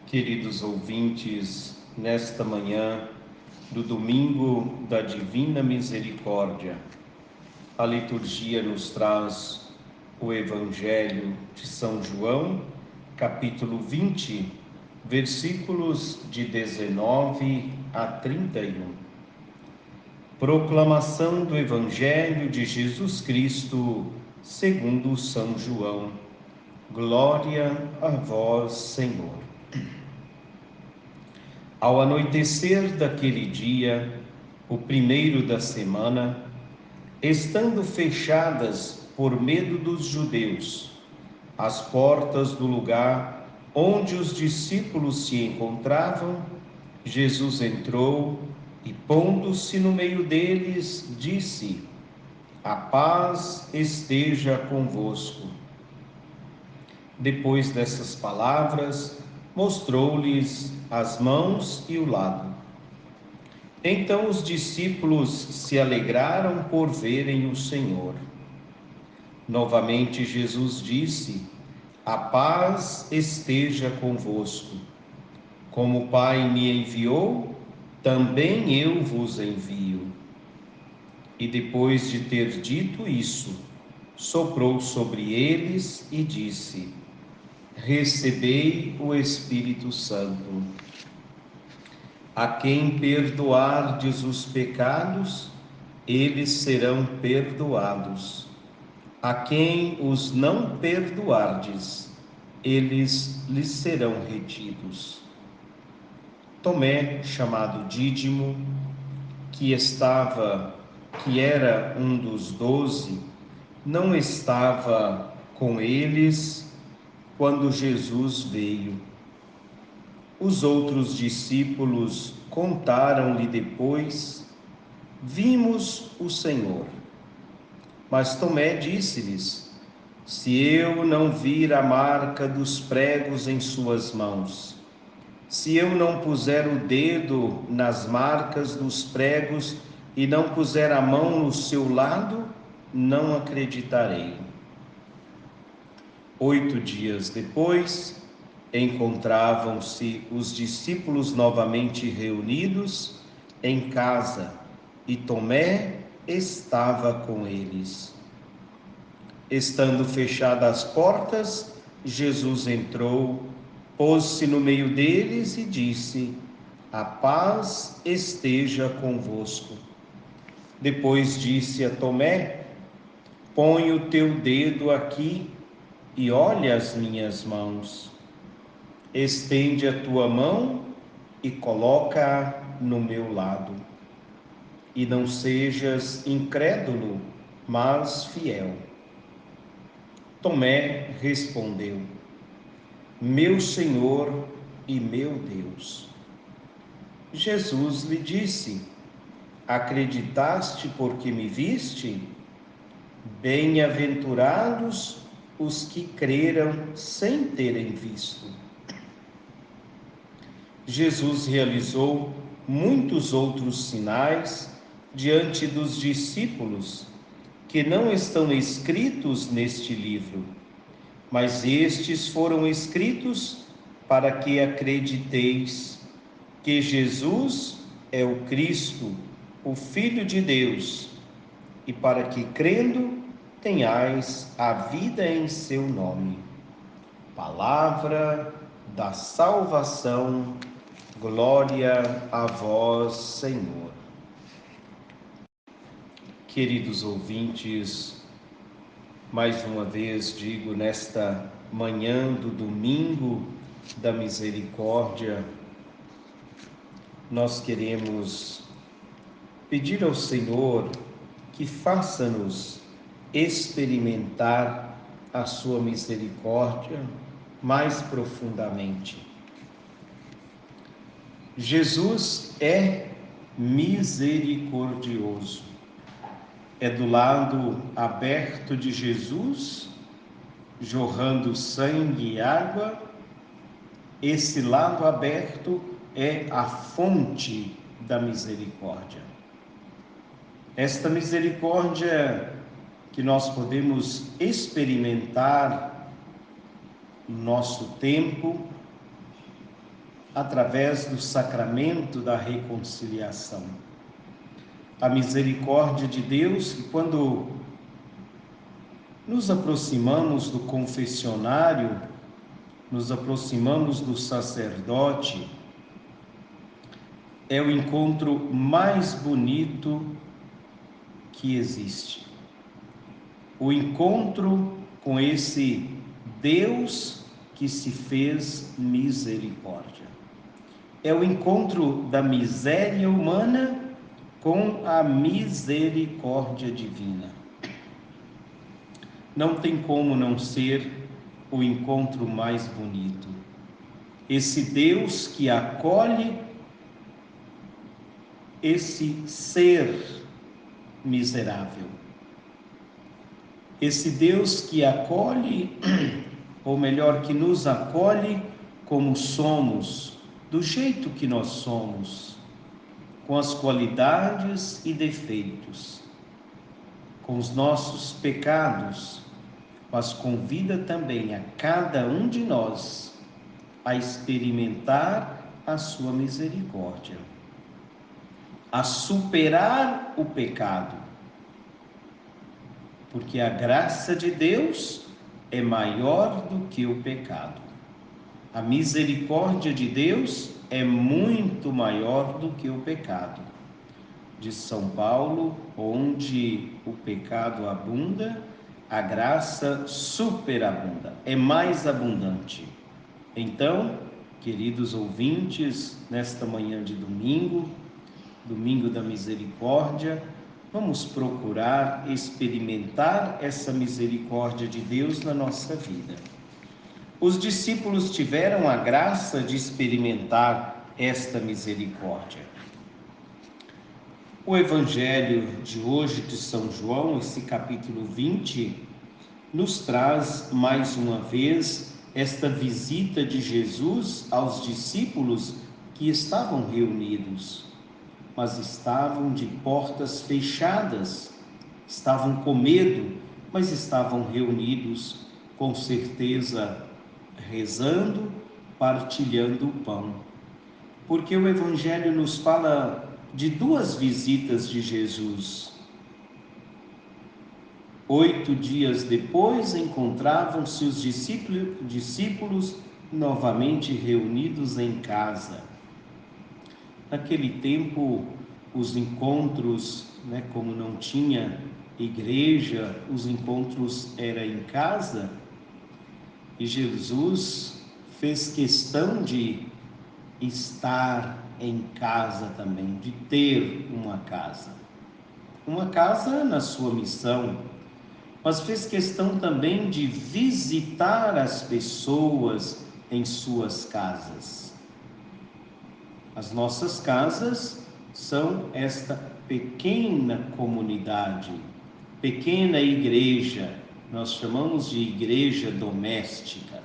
Queridos ouvintes, nesta manhã do domingo da Divina Misericórdia, a liturgia nos traz o Evangelho de São João, capítulo 20, versículos de 19 a 31. Proclamação do Evangelho de Jesus Cristo, segundo São João. Glória a vós, Senhor. Ao anoitecer daquele dia, o primeiro da semana, estando fechadas por medo dos judeus as portas do lugar onde os discípulos se encontravam, Jesus entrou e, pondo-se no meio deles, disse: "A paz esteja convosco." Depois dessas palavras, mostrou-lhes as mãos e o lado. Então os discípulos se alegraram por verem o Senhor. Novamente Jesus disse: "A paz esteja convosco. Como o Pai me enviou, também eu vos envio." E depois de ter dito isso, soprou sobre eles e disse: "Recebei o Espírito Santo. A quem perdoardes os pecados, eles serão perdoados. A quem os não perdoardes, eles lhes serão retidos." Tomé, chamado Dídimo, que era um dos 12, não estava com eles quando Jesus veio. Os outros discípulos contaram-lhe depois: "Vimos o Senhor." Mas Tomé disse-lhes: "Se eu não vir a marca dos pregos em suas mãos, se eu não puser o dedo nas marcas dos pregos e não puser a mão no seu lado, não acreditarei." 8 dias depois, encontravam-se os discípulos novamente reunidos em casa e Tomé estava com eles. Estando fechadas as portas, Jesus entrou, pôs-se no meio deles e disse: "A paz esteja convosco." Depois disse a Tomé: "Põe o teu dedo aqui e olha as minhas mãos. Estende a tua mão e coloca-a no meu lado. E não sejas incrédulo, mas fiel." Tomé respondeu: "Meu Senhor e meu Deus." Jesus lhe disse: "Acreditaste porque me viste? Bem-aventurados os que creram sem terem visto." Jesus realizou muitos outros sinais diante dos discípulos que não estão escritos neste livro, mas estes foram escritos para que acrediteis que Jesus é o Cristo, o Filho de Deus, e para que, crendo, tenhais a vida em seu nome. Palavra da salvação. Glória a vós, Senhor. Queridos ouvintes, mais uma vez digo, nesta manhã do domingo da misericórdia, nós queremos pedir ao Senhor que faça-nos experimentar a sua misericórdia mais profundamente. Jesus é misericordioso. É do lado aberto de Jesus, jorrando sangue e água. Esse lado aberto é a fonte da misericórdia. Esta misericórdia que nós podemos experimentar no nosso tempo, através do sacramento da reconciliação. A misericórdia de Deus, que quando nos aproximamos do confessionário, nos aproximamos do sacerdote, é o encontro mais bonito que existe. O encontro com esse Deus que se fez misericórdia. É o encontro da miséria humana com a misericórdia divina. Não tem como não ser o encontro mais bonito. Esse Deus que acolhe esse ser miserável. Esse Deus que acolhe, ou melhor, que nos acolhe como somos, do jeito que nós somos, com as qualidades e defeitos, com os nossos pecados, mas convida também a cada um de nós a experimentar a sua misericórdia, a superar o pecado, porque a graça de Deus é maior do que o pecado. A misericórdia de Deus é muito maior do que o pecado. De São Paulo, onde o pecado abunda, a graça superabunda, é mais abundante. Então, queridos ouvintes, nesta manhã de domingo, domingo da misericórdia, vamos procurar experimentar essa misericórdia de Deus na nossa vida. Os discípulos tiveram a graça de experimentar esta misericórdia. O Evangelho de hoje de São João, esse capítulo 20, nos traz mais uma vez esta visita de Jesus aos discípulos que estavam reunidos, mas estavam de portas fechadas, estavam com medo, mas estavam reunidos, com certeza, rezando, partilhando o pão. Porque o Evangelho nos fala de duas visitas de Jesus. 8 dias depois, encontravam-se os discípulos novamente reunidos em casa. Naquele tempo, os encontros, como não tinha igreja, os encontros eram em casa, e Jesus fez questão de estar em casa também, de ter uma casa na sua missão, mas fez questão também de visitar as pessoas em suas casas. As nossas casas são esta pequena comunidade, pequena igreja, nós chamamos de igreja doméstica.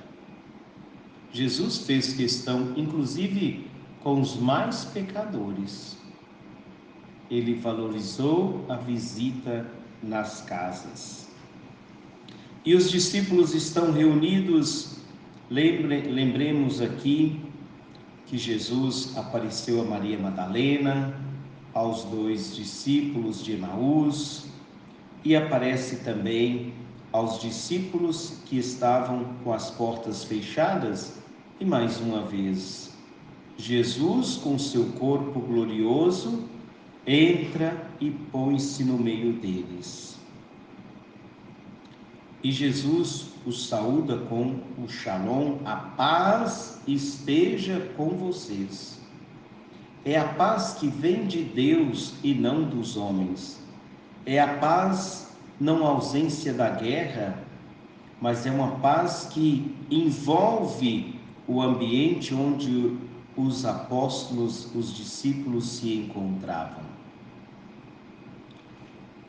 Jesus fez questão, inclusive, com os mais pecadores. Ele valorizou a visita nas casas. E os discípulos estão reunidos. Lembremos aqui que Jesus apareceu a Maria Madalena, aos 2 discípulos de Emaús, e aparece também aos discípulos que estavam com as portas fechadas, e mais uma vez, Jesus, com seu corpo glorioso, entra e põe-se no meio deles. E Jesus os saúda com o Shalom, a paz esteja com vocês. É a paz que vem de Deus e não dos homens. É a paz, não a ausência da guerra, mas é uma paz que envolve o ambiente onde os apóstolos, os discípulos se encontravam.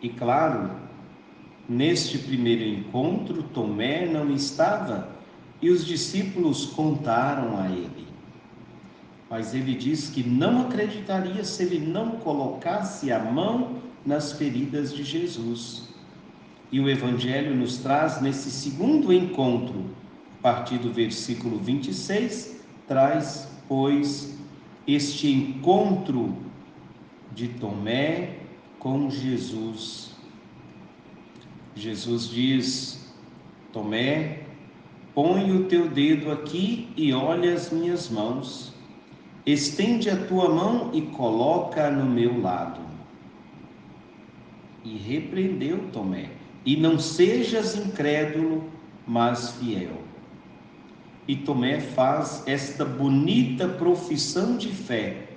E claro, neste primeiro encontro, Tomé não estava e os discípulos contaram a ele. Mas ele diz que não acreditaria se ele não colocasse a mão nas feridas de Jesus. E o Evangelho nos traz nesse segundo encontro, a partir do versículo 26, traz pois, este encontro de Tomé com Jesus. Jesus diz: Tomé, põe o teu dedo aqui e olha as minhas mãos. Estende a tua mão e coloca no meu lado. E repreendeu Tomé: e não sejas incrédulo, mas fiel. E Tomé faz esta bonita profissão de fé,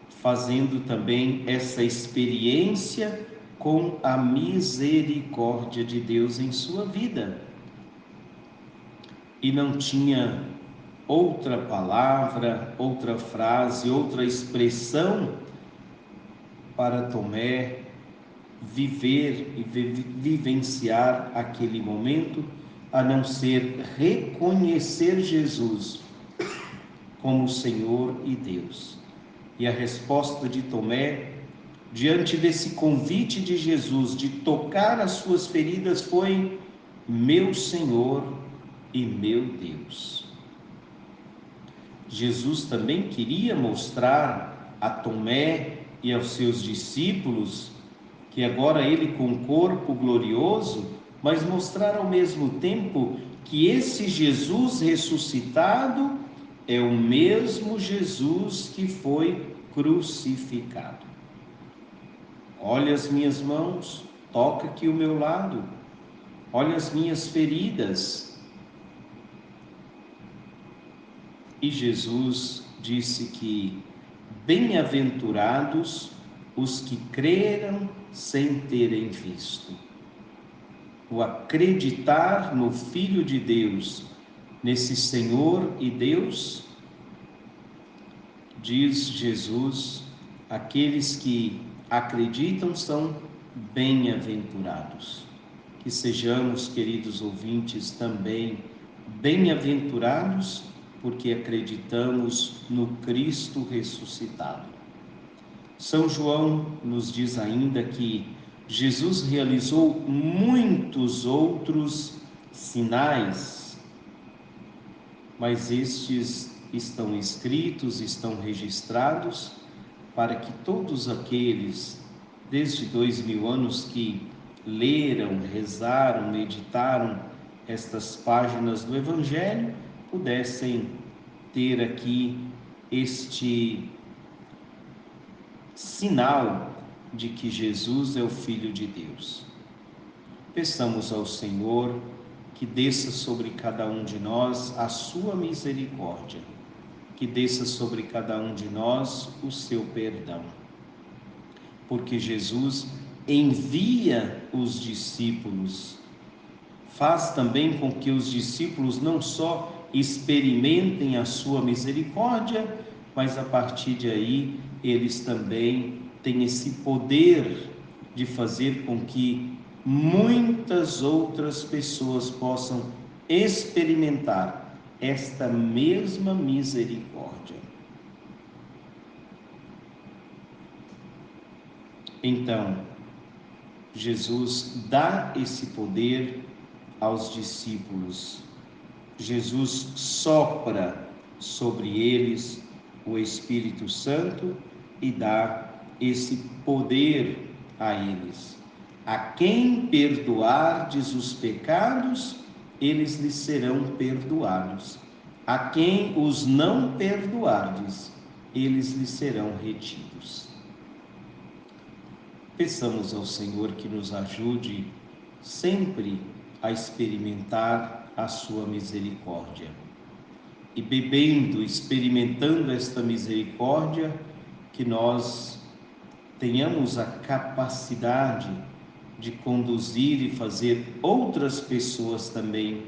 fazendo também essa experiência com a misericórdia de Deus em sua vida. E não tinha outra palavra, outra frase, outra expressão para Tomé viver e vivenciar aquele momento, a não ser reconhecer Jesus como Senhor e Deus. E a resposta de Tomé, diante desse convite de Jesus de tocar as suas feridas, foi: meu Senhor e meu Deus. Jesus também queria mostrar a Tomé e aos seus discípulos que agora ele com um corpo glorioso, mas mostrar ao mesmo tempo que esse Jesus ressuscitado é o mesmo Jesus que foi crucificado. Olha as minhas mãos, toca aqui o meu lado, olha as minhas feridas. E Jesus disse que bem-aventurados os que creram sem terem visto. O acreditar no Filho de Deus, nesse Senhor e Deus, diz Jesus, aqueles que acreditam são bem-aventurados. Que sejamos, queridos ouvintes, também bem-aventurados, porque acreditamos no Cristo ressuscitado. São João nos diz ainda que Jesus realizou muitos outros sinais, mas estes estão escritos, estão registrados, para que todos aqueles, desde 2000 anos, que leram, rezaram, meditaram estas páginas do Evangelho, pudessem ter aqui este sinal de que Jesus é o Filho de Deus. Peçamos ao Senhor que desça sobre cada um de nós a sua misericórdia, que desça sobre cada um de nós o seu perdão. Porque Jesus envia os discípulos, faz também com que os discípulos não só experimentem a sua misericórdia, mas a partir de aí eles também têm esse poder de fazer com que muitas outras pessoas possam experimentar esta mesma misericórdia. Então, Jesus dá esse poder aos discípulos. Jesus sopra sobre eles o Espírito Santo e dá esse poder a eles. A quem perdoardes os pecados, eles lhes serão perdoados. A quem os não perdoardes, eles lhes serão retidos. Peçamos ao Senhor que nos ajude sempre a experimentar a sua misericórdia. E bebendo, experimentando esta misericórdia, que nós tenhamos a capacidade de conduzir e fazer outras pessoas também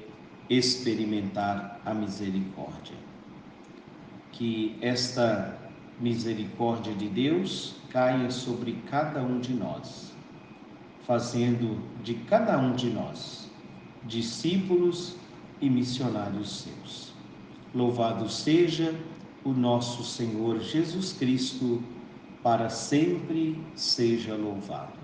experimentar a misericórdia. Que esta misericórdia de Deus caia sobre cada um de nós, fazendo de cada um de nós discípulos e missionários seus. Louvado seja o nosso Senhor Jesus Cristo, para sempre seja louvado.